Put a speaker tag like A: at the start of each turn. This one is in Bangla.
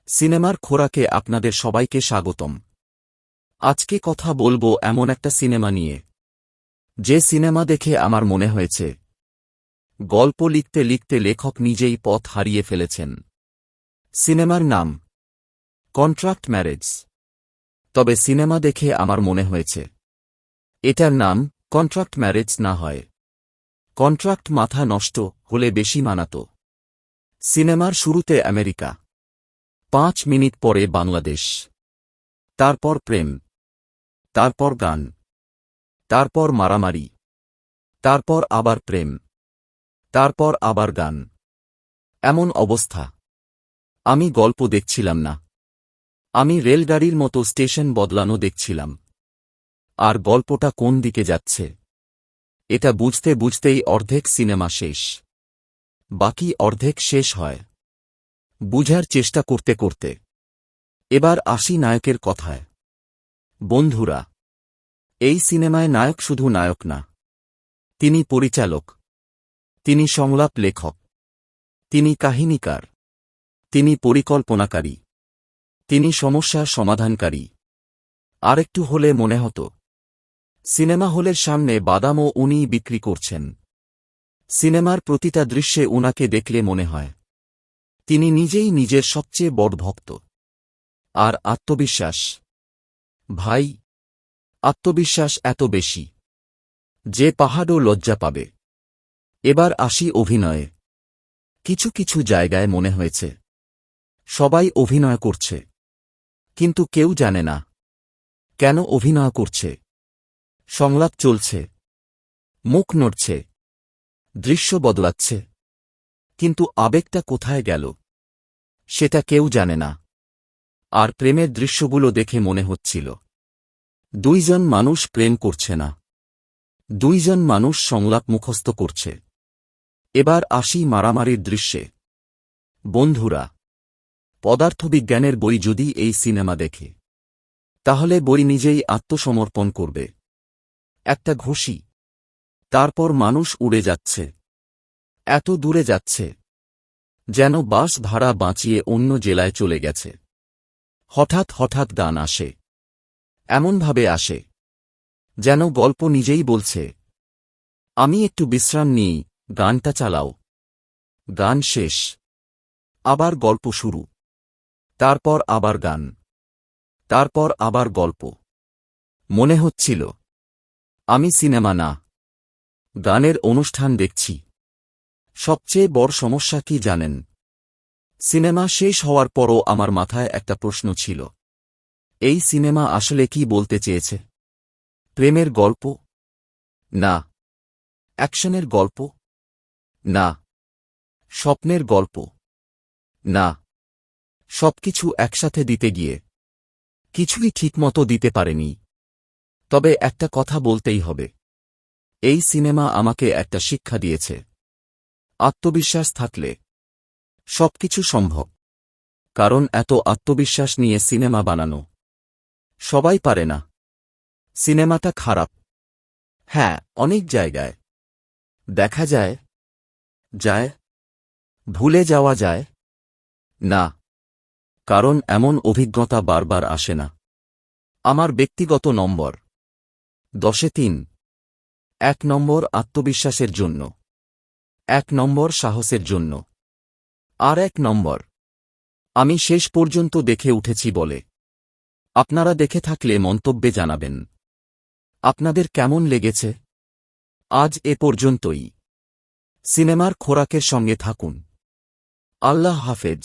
A: সিনেমার খোরাকে আপনাদের সবাইকে স্বাগতম। আজকে কথা বলবো এমন একটা সিনেমা নিয়ে, যে সিনেমা দেখে আমার মনে হয়েছে গল্প লিখতে লিখতে লেখক নিজেই পথ হারিয়ে ফেলেছেন। সিনেমার নাম কন্ট্রাক্ট ম্যারেজ। তবে সিনেমা দেখে আমার মনে হয়েছে এটার নাম কন্ট্রাক্ট ম্যারেজ না হয় কন্ট্রাক্ট মাথা নষ্ট হলে বেশি মানাত। সিনেমার শুরুতে আমেরিকা, 5 মিনিট পরে বাংলাদেশ, তারপর প্রেম, তারপর গান, তারপর মারামারি, তারপর আবার প্রেম, তারপর আবার গান। এমন অবস্থা। আমি গল্প দেখছিলাম না, আমি রেলগাড়ির মতো স্টেশন বদলানো দেখছিলাম। আর গল্পটা কোন দিকে যাচ্ছে এটা বুঝতে বুঝতেই অর্ধেক সিনেমা শেষ। বাকি অর্ধেক শেষ হয় বুঝার চেষ্টা করতে করতে। এবার আসি নায়কের কথায়। বন্ধুরা, এই সিনেমায় নায়ক শুধু নায়ক না, তিনি পরিচালক, তিনি সংলাপ লেখক, তিনি কাহিনীকার, তিনি পরিকল্পনাকারী, তিনি সমস্যার সমাধানকারী। আরেকটু হলে মনে হতো সিনেমা হলের সামনে বাদামও উনিই বিক্রি করছেন। সিনেমার প্রতিটা দৃশ্যে উনাকে দেখলে মনে হয় তিনি নিজেই নিজের সবচেয়ে বড় ভক্ত। আর আত্মবিশ্বাস, ভাই, আত্মবিশ্বাস এত বেশি যে পাহাড়ও লজ্জা পাবে। এবার আসি অভিনয়ে। কিছু কিছু জায়গায় মনে হয়েছে সবাই অভিনয় করছে, কিন্তু কেউ জানে না কেন অভিনয় করছে। সংলাপ চলছে, মুখ নড়ছে, দৃশ্য বদলাচ্ছে, কিন্তু আবেগটা কোথায় গেল সেটা কেউ জানে না। আর প্রেমের দৃশ্যগুলো দেখে মনে হচ্ছিল দুইজন মানুষ প্রেম করছে না, দুইজন মানুষ সংলাপ মুখস্থ করছে। এবার আসি মারামারির দৃশ্যে। বন্ধুরা, পদার্থবিজ্ঞানের বই যদি এই সিনেমা দেখে, তাহলে বই নিজেই আত্মসমর্পণ করবে। একটা ঘুষি, তারপর মানুষ উড়ে যাচ্ছে, এত দূরে যাচ্ছে যেন বাস ভাড়া বাঁচিয়ে অন্য জেলায় চলে গেছে। হঠাৎ হঠাৎ গান আসে, এমনভাবে আসে যেন গল্প নিজেই বলছে আমি একটু বিশ্রাম নিই, গানটা চালাও। গান শেষ, আবার গল্প শুরু, তারপর আবার গান, তারপর আবার গল্প। মনে হচ্ছিল আমি সিনেমা না, গানের অনুষ্ঠান দেখছি। সবচেয়ে বড় সমস্যা কি জানেন? সিনেমা শেষ হওয়ার পরও আমার মাথায় একটা প্রশ্ন ছিল, এই সিনেমা আসলে কি বলতে চেয়েছে? প্রেমের গল্প? না। অ্যাকশনের গল্প? না। স্বপ্নের গল্প? না। সবকিছু একসাথে দিতে গিয়ে কিছুই ঠিকমতো দিতে পারেনি। তবে একটা কথা বলতেই হবে, এই সিনেমা আমাকে একটা শিক্ষা দিয়েছে। আত্মবিশ্বাস থাকলে সবকিছু সম্ভব। কারণ এত আত্মবিশ্বাস নিয়ে সিনেমা বানানো সবাই পারে না। সিনেমাটা খারাপ, হ্যাঁ, অনেক জায়গায় দেখা যায়, ভুলে যাওয়া যায় না, কারণ এমন অভিজ্ঞতা বারবার আসে না। আমার ব্যক্তিগত নম্বর 10-এ 3। 1 নম্বর আত্মবিশ্বাসের জন্য, 1 নম্বর সাহসের জন্য, আর 1 নম্বর আমি শেষ পর্যন্ত দেখে উঠেছি বলে। আপনারা দেখে থাকলে মন্তব্যে জানাবেন আপনাদের কেমন লেগেছে। আজ এ পর্যন্তই। সিনেমার খোরাকের সঙ্গে থাকুন। আল্লাহ হাফেজ।